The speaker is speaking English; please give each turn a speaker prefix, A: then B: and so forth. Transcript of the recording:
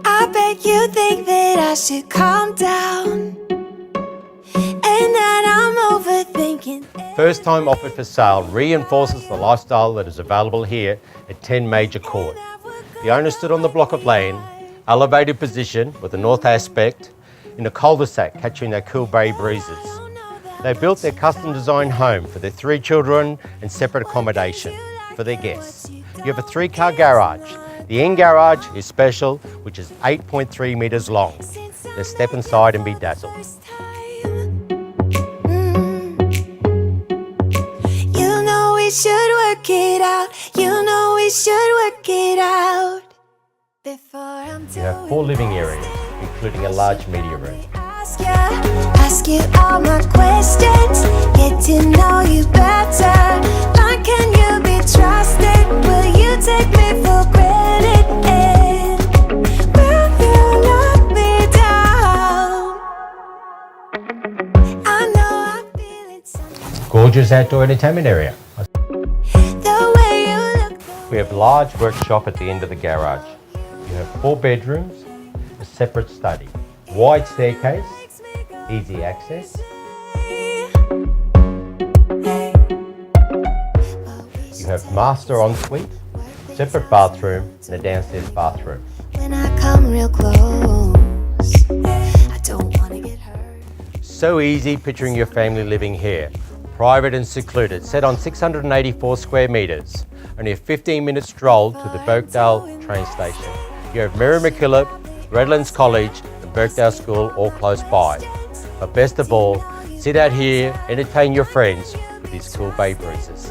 A: I bet you think that I should calm down and that I'm overthinking.
B: First time offered for sale reinforces the lifestyle that is available here at 10 Major Court. The owner stood on the block of land, elevated position with a north aspect, in a cul-de-sac catching their cool bay breezes. They built their custom designed home for their 3 children and separate accommodation for their guests. You have a 3-car garage. The end garage is special, which is 8.3 metres long. Let's step inside and be dazzled.
A: You know we should work it out. You know we should work it out. Before I'm
B: You have 4 living areas, including a large media room.
A: Ask you all my questions, get to know you better. Like, can you be trusted? Will you take me for granted? And will you let me down? I know I feel it.
B: Gorgeous outdoor entertainment area.
A: The way you look.
B: We have large workshop at the end of the garage. You have 4 bedrooms, a separate study, wide staircase, easy access. You have master ensuite, separate bathroom and a downstairs bathroom.
A: When I come real close, I don't want to get hurt.
B: So easy picturing your family living here. Private and secluded, set on 684 square metres. Only a 15-minute stroll to the Birkdale train station. You have Mackillop Redlands College and Birkdale School all close by. But best of all, sit out here, entertain your friends with these cool bay breezes.